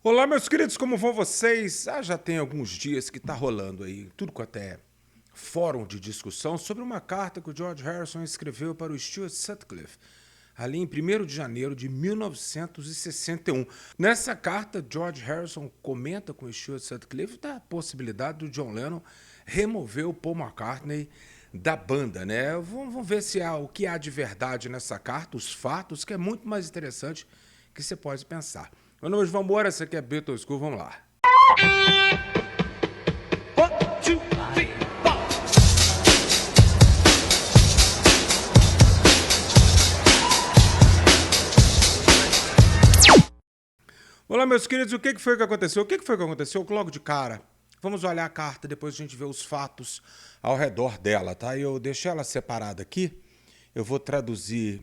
Olá, meus queridos, como vão vocês? Já tem alguns dias que tá rolando aí tudo quanto é fórum de discussão sobre uma carta que o George Harrison escreveu para o Stuart Sutcliffe, ali em 1º de janeiro de 1961. Nessa carta, George Harrison comenta com o Stuart Sutcliffe da possibilidade do John Lennon remover o Paul McCartney da banda, né? Vamos ver se há o que há de verdade nessa carta, os fatos, que é muito mais interessante que você pode pensar. Meu nome é João Moura, essa aqui é Beatles School, vamos lá. One, two, three, four. Olá, meus queridos, o que foi que aconteceu? O que foi que aconteceu logo de cara? Vamos olhar a carta, depois a gente vê os fatos ao redor dela, tá? Eu deixei ela separada aqui, eu vou traduzir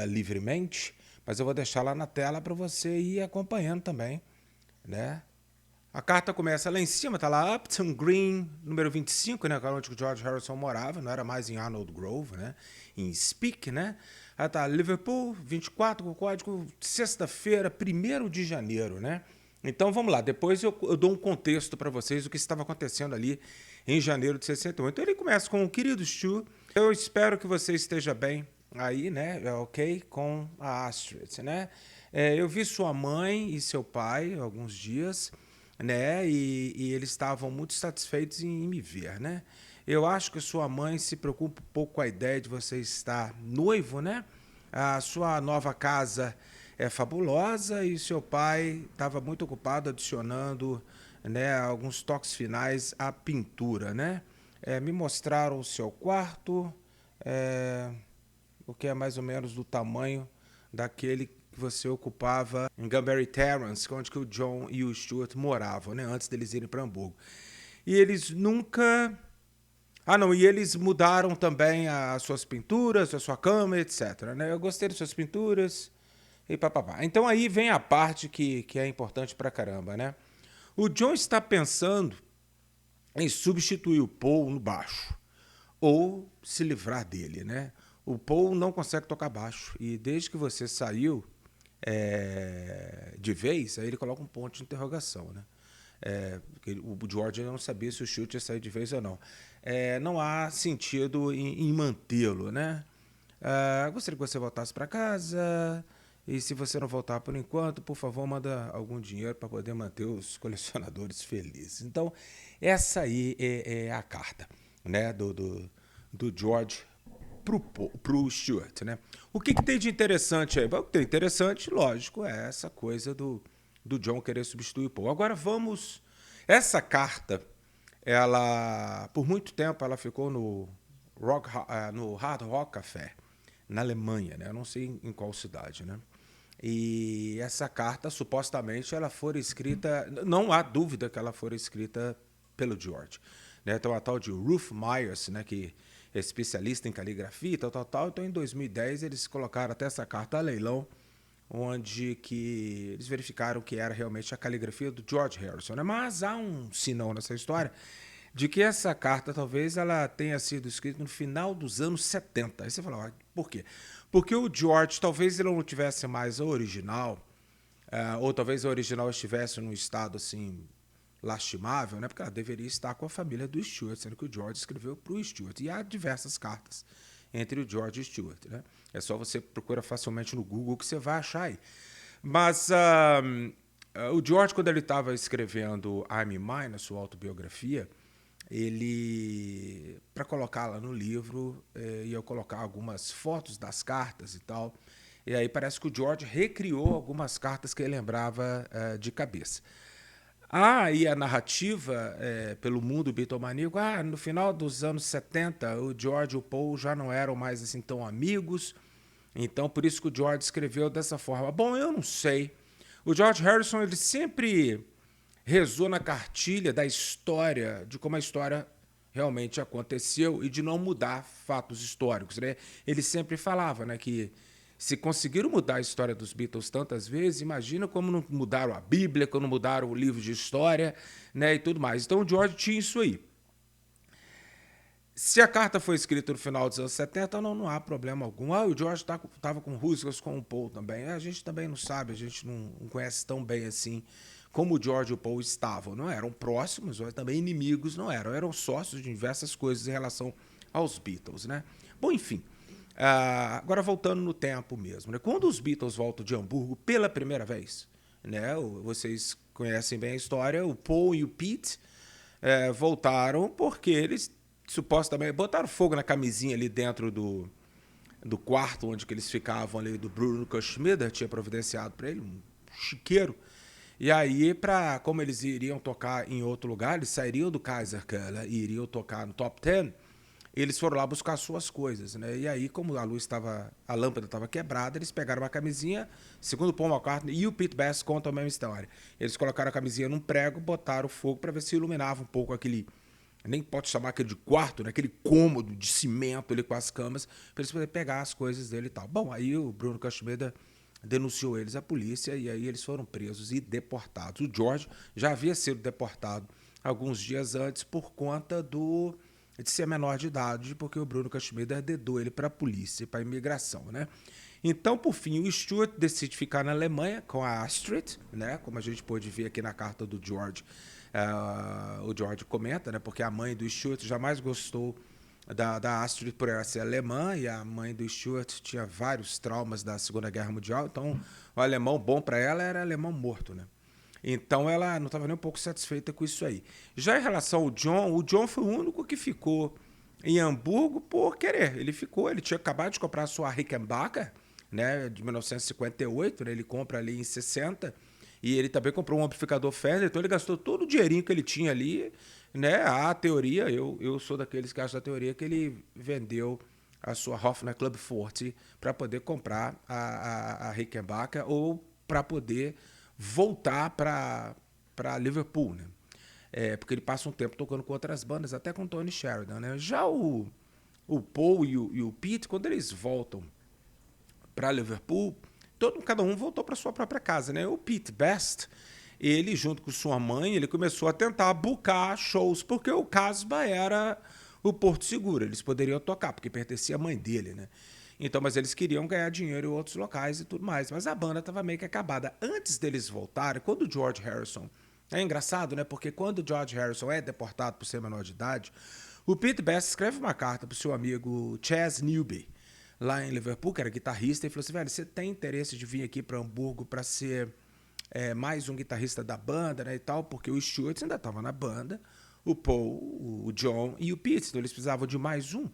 livremente, mas eu vou deixar lá na tela para você ir acompanhando também, né? A carta começa lá em cima, tá lá Upton Green, número 25, né, onde o George Harrison morava, não era mais em Arnold Grove, né, em Speke, né. Aí tá Liverpool, 24, com o código sexta-feira, 1º de janeiro, né. Então vamos lá, depois eu dou um contexto para vocês do que estava acontecendo ali em janeiro de 61. Então ele começa com o querido Stu, eu espero que você esteja bem aí, né, ok, com a Astrid, né. Eu vi sua mãe e seu pai há alguns dias, né? E eles estavam muito satisfeitos em me ver, né? Eu acho que sua mãe se preocupa um pouco com a ideia de você estar noivo, né? A sua nova casa é fabulosa e seu pai estava muito ocupado adicionando, né, alguns toques finais à pintura, né? Me mostraram o seu quarto, é, o que é mais ou menos do tamanho daquele que você ocupava em Gunberry Terrace, onde que o John e o Stuart moravam, né, antes deles irem para Hamburgo. E eles nunca... não, e eles mudaram também as suas pinturas, a sua cama, etc, né? Eu gostei das suas pinturas e papapá. Então aí vem a parte que é importante pra caramba, né? O John está pensando em substituir o Paul no baixo ou se livrar dele, né? O Paul não consegue tocar baixo e desde que você saiu de vez, aí ele coloca um ponto de interrogação, né? O George não sabia se o chute ia sair de vez ou não. Não há sentido em mantê-lo, né? Gostaria que você voltasse para casa. E se você não voltar por enquanto, por favor, manda algum dinheiro para poder manter os colecionadores felizes. Então, essa aí é a carta, né, do George pro Stuart, né? O que tem de interessante aí? O que tem de interessante, lógico, é essa coisa do John querer substituir o Paul. Agora vamos... Essa carta, ela, por muito tempo, ela ficou no Hard Rock Café, na Alemanha, né? Eu não sei em qual cidade, né? E essa carta, supostamente, ela foi escrita... Não há dúvida que ela foi escrita pelo George, né? Então, a tal de Ruth Myers, né, que é especialista em caligrafia, tal. Então, em 2010, eles colocaram até essa carta a leilão, onde que eles verificaram que era realmente a caligrafia do George Harrison, né? Mas há um sinão nessa história de que essa carta talvez ela tenha sido escrita no final dos anos 70. Aí você fala, por quê? Porque o George, talvez ele não tivesse mais a original, ou talvez a original estivesse num estado assim lastimável, né? Porque ela deveria estar com a família do Stuart, sendo que o George escreveu para o Stuart. E há diversas cartas entre o George e o Stuart, né? É só você procurar facilmente no Google que você vai achar aí. Mas o George, quando ele estava escrevendo I'm Mine, na sua autobiografia, ele, para colocá-la no livro, ia colocar algumas fotos das cartas e tal. E aí parece que o George recriou algumas cartas que ele lembrava de cabeça. E a narrativa pelo mundo bitomaníaco, no final dos anos 70, o George e o Paul já não eram mais assim tão amigos, então por isso que o George escreveu dessa forma. Bom, eu não sei. O George Harrison, ele sempre rezou na cartilha da história, de como a história realmente aconteceu e de não mudar fatos históricos, né? Ele sempre falava, né, que se conseguiram mudar a história dos Beatles tantas vezes, imagina como não mudaram a Bíblia, como não mudaram o livro de história, né, e tudo mais. Então o George tinha isso aí. Se a carta foi escrita no final dos anos 70, não há problema algum. O George estava com rusgas com o Paul também. A gente também não sabe, a gente não conhece tão bem assim como o George e o Paul estavam. Não eram próximos, mas também inimigos não eram. Eram sócios de diversas coisas em relação aos Beatles, né? Bom, enfim. Agora voltando no tempo mesmo, né? Quando os Beatles voltam de Hamburgo pela primeira vez, né? Vocês conhecem bem a história, o Paul e o Pete voltaram porque eles supostamente botaram fogo na camisinha ali dentro do quarto onde que eles ficavam ali do Bruno Kushmida, tinha providenciado para ele, um chiqueiro. E aí, como eles iriam tocar em outro lugar, eles sairiam do Kaiserkeller e iriam tocar no Top Ten, eles foram lá buscar suas coisas, né? E aí, como a lâmpada estava quebrada, eles pegaram uma camisinha, segundo o Paul McCartney e o Pete Best contam a mesma história. Eles colocaram a camisinha num prego, botaram fogo para ver se iluminava um pouco aquele, nem pode chamar aquele de quarto, né? Aquele cômodo de cimento ali com as camas, para eles poderem pegar as coisas dele e tal. Bom, aí o Bruno Kushmida denunciou eles à polícia e aí eles foram presos e deportados. O George já havia sido deportado alguns dias antes por conta de ser menor de idade, porque o Bruno Kushmida dedou ele para a polícia, para a imigração, né? Então, por fim, o Stuart decide ficar na Alemanha com a Astrid, né? Como a gente pôde ver aqui na carta do George, o George comenta, né? Porque a mãe do Stuart jamais gostou da Astrid por ela ser alemã, e a mãe do Stuart tinha vários traumas da Segunda Guerra Mundial, então o alemão bom para ela era alemão morto, né? Então ela não estava nem um pouco satisfeita com isso aí. Já em relação ao John, o John foi o único que ficou em Hamburgo por querer. Ele tinha acabado de comprar a sua Rickenbacker, né, de 1958, né, ele compra ali em 60, e ele também comprou um amplificador Fender, então ele gastou todo o dinheirinho que ele tinha ali, né? A teoria, eu sou daqueles que acham a teoria que ele vendeu a sua Hofner Club Forte para poder comprar a Rickenbacker ou para poder voltar para Liverpool, né? Porque ele passa um tempo tocando com outras bandas, até com Tony Sheridan, né? Já o Paul e o Pete, quando eles voltam para Liverpool, cada um voltou para sua própria casa, né? O Pete Best, ele junto com sua mãe, ele começou a tentar bucar shows, porque o Casbah era o Porto Seguro, eles poderiam tocar, porque pertencia à mãe dele, né? Então, mas eles queriam ganhar dinheiro em outros locais e tudo mais. Mas a banda estava meio que acabada. Antes deles voltarem, quando o George Harrison... É engraçado, né? Porque quando o George Harrison é deportado por ser menor de idade, o Pete Best escreve uma carta para o seu amigo Chas Newby, lá em Liverpool, que era guitarrista, e falou assim, velho, você tem interesse de vir aqui para Hamburgo para ser mais um guitarrista da banda, né, e tal? Porque o Stuart ainda estava na banda, o Paul, o John e o Pete, então eles precisavam de mais um.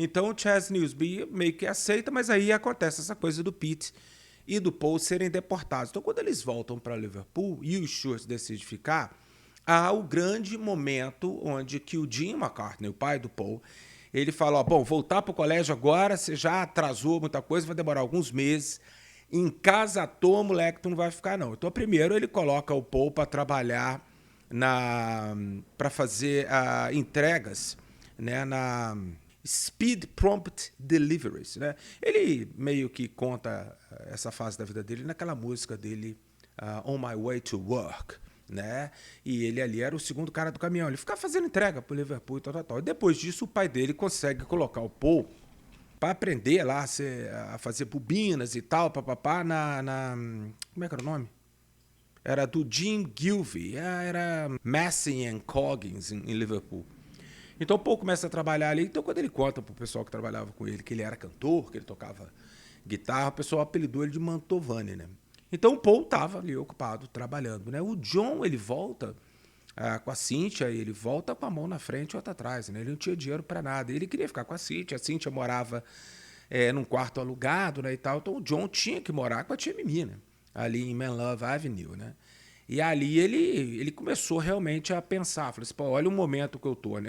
Então o Chas Newby meio que aceita, mas aí acontece essa coisa do Pete e do Paul serem deportados. Então quando eles voltam para Liverpool e o Stuart decide ficar, há o grande momento onde que o Jim McCartney, o pai do Paul, ele fala, bom, voltar para o colégio agora, você já atrasou muita coisa, vai demorar alguns meses, em casa à toa, moleque, tu não vai ficar não. Então primeiro ele coloca o Paul para trabalhar para fazer entregas, né, na Speed Prompt Deliveries, né? Ele meio que conta essa fase da vida dele naquela música dele, On My Way to Work, né? E ele ali era o segundo cara do caminhão, ele ficava fazendo entrega pro Liverpool e tal. E depois disso o pai dele consegue colocar o Paul para aprender lá a fazer bobinas e tal, papapá, como é que era o nome? Era do Jim Gilvey, era Massey and Coggins em Liverpool. Então o Paul começa a trabalhar ali, então quando ele conta pro pessoal que trabalhava com ele que ele era cantor, que ele tocava guitarra, o pessoal apelidou ele de Mantovani, né? Então o Paul estava ali ocupado, trabalhando, né? O John, ele volta com a Cynthia, ele volta com a mão na frente e outra atrás, né? Ele não tinha dinheiro para nada, ele queria ficar com a Cynthia morava num quarto alugado, né, e tal, então o John tinha que morar com a tia Mimi, né? Ali em Man Love Avenue, né? E ali ele começou realmente a pensar, falou assim, pô, olha o momento que eu tô, né?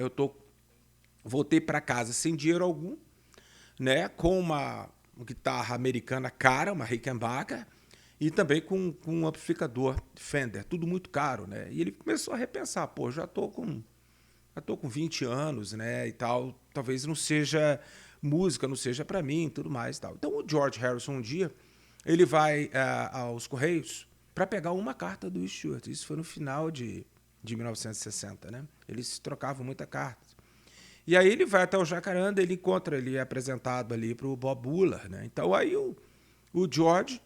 Voltei para casa sem dinheiro algum, né? Com uma guitarra americana cara, uma Rickenbacker, e também com um amplificador Fender, tudo muito caro, né? E ele começou a repensar, pô, já tô com 20 anos, né, e tal, talvez não seja música, não seja para mim, e tudo mais e tal. Então o George Harrison um dia, ele vai aos Correios para pegar uma carta do Stuart. Isso foi no final de 1960, né? Eles trocavam muita carta. E aí ele vai até o Jacaranda, ele é apresentado ali para o Bob Wooler, né? Então aí o George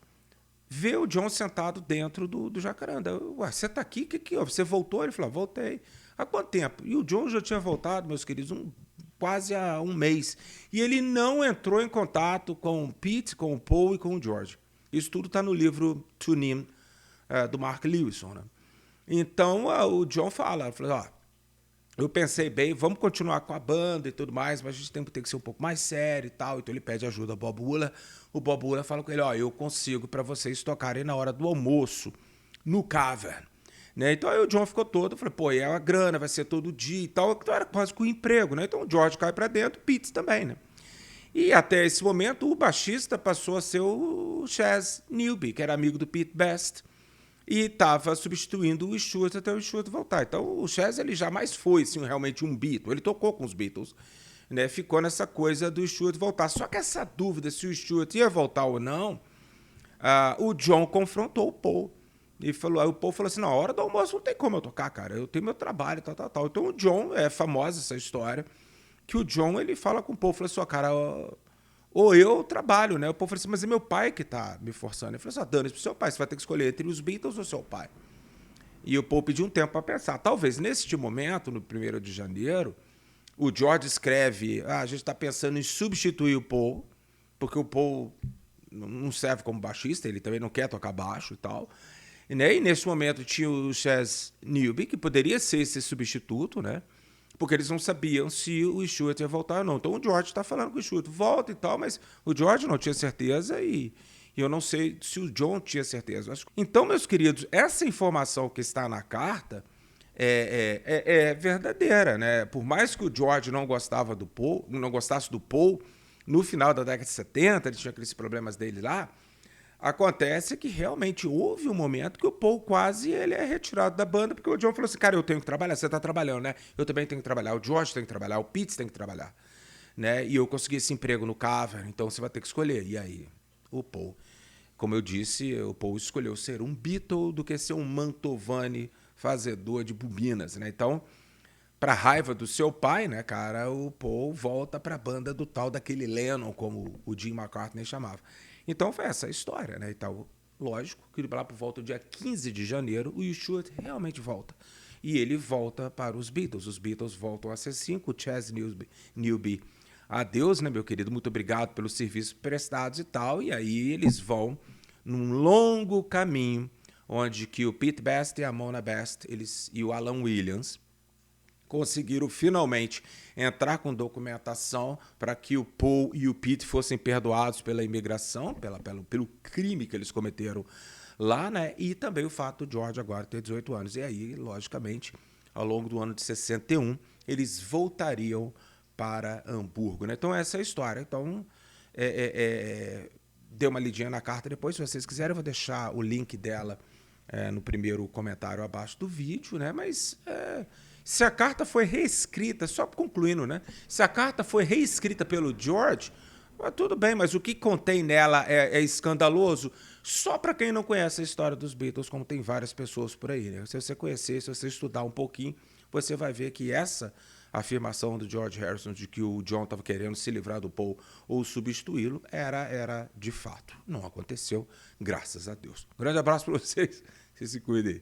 vê o John sentado dentro do jacaranda. Ué, você tá aqui? O que houve? Você voltou? Ele falou, voltei. Há quanto tempo? E o John já tinha voltado, meus queridos, quase há um mês. E ele não entrou em contato com o Pete, com o Paul e com o George. Isso tudo está no livro Tune In, do Mark Lewison, né? Então, o John fala, eu pensei bem, vamos continuar com a banda e tudo mais, mas a gente tem que ser um pouco mais sério e tal. Então ele pede ajuda ao Bob Wooler. O Bob Wooler fala com ele, eu consigo para vocês tocarem na hora do almoço, no Cavern. Né? Então aí o John ficou todo, falei, é a grana, vai ser todo dia e tal. Então era quase que um emprego, né? Então o George cai para dentro, o Pete também, né? E até esse momento o baixista passou a ser o Chas Newby, que era amigo do Pete Best. E estava substituindo o Stuart até o Stuart voltar. Então o Chas ele jamais foi assim, realmente um Beatle. Ele tocou com os Beatles, né? Ficou nessa coisa do Stuart voltar. Só que essa dúvida se o Stuart ia voltar ou não, o John confrontou o Paul. E falou, aí o Paul falou assim, na hora do almoço não tem como eu tocar, cara. Eu tenho meu trabalho, tal. Então o John, é famosa essa história, que o John ele fala com o Paul, falou assim, cara, ou eu trabalho, né? O Paul falou assim, mas é meu pai que tá me forçando. Ele falou assim, dane-se pro seu pai, você vai ter que escolher entre os Beatles ou seu pai. E o Paul pediu um tempo para pensar. Talvez neste momento, no 1º de janeiro, o George escreve, a gente está pensando em substituir o Paul, porque o Paul não serve como baixista, ele também não quer tocar baixo e tal. E nesse momento tinha o Chas Newby, que poderia ser esse substituto, né? Porque eles não sabiam se o Stuart ia voltar ou não. Então o George está falando com o Stuart, volta e tal, mas o George não tinha certeza e eu não sei se o John tinha certeza. Então, meus queridos, essa informação que está na carta é verdadeira, né? Por mais que o George não gostasse do Paul, no final da década de 70, ele tinha aqueles problemas dele lá, acontece que realmente houve um momento que o Paul quase ele é retirado da banda, porque o John falou assim, cara, eu tenho que trabalhar, você tá trabalhando, né? Eu também tenho que trabalhar, o George tem que trabalhar, o Pete tem que trabalhar, né? E eu consegui esse emprego no Cavern, então você vai ter que escolher. E aí, o Paul, como eu disse, o Paul escolheu ser um Beatle do que ser um Mantovani fazedor de bobinas, né? Então, pra raiva do seu pai, né, cara, o Paul volta pra banda do tal daquele Lennon, como o Jim McCartney chamava. Então foi essa a história, né? Então, lógico que lá por volta do dia 15 de janeiro, o Stuart realmente volta. E ele volta para os Beatles. Os Beatles voltam a ser 5, o Chas Newby. Adeus, né, meu querido? Muito obrigado pelos serviços prestados e tal. E aí eles vão num longo caminho, onde que o Pete Best e a Mona Best e o Alan Williams conseguiram finalmente entrar com documentação para que o Paul e o Pete fossem perdoados pela imigração, pelo crime que eles cometeram lá, né? E também o fato do George agora ter 18 anos. E aí, logicamente, ao longo do ano de 61, eles voltariam para Hamburgo, né? Então, essa é a história. Então, dê uma lidinha na carta depois, se vocês quiserem, eu vou deixar o link dela no primeiro comentário abaixo do vídeo, né? Mas se a carta foi reescrita, só concluindo, né? Se a carta foi reescrita pelo George, tudo bem, mas o que contém nela é escandaloso só para quem não conhece a história dos Beatles, como tem várias pessoas por aí, né? Se você conhecer, se você estudar um pouquinho, você vai ver que essa afirmação do George Harrison de que o John estava querendo se livrar do Paul ou substituí-lo era de fato. Não aconteceu, graças a Deus. Um grande abraço para vocês, se cuidem.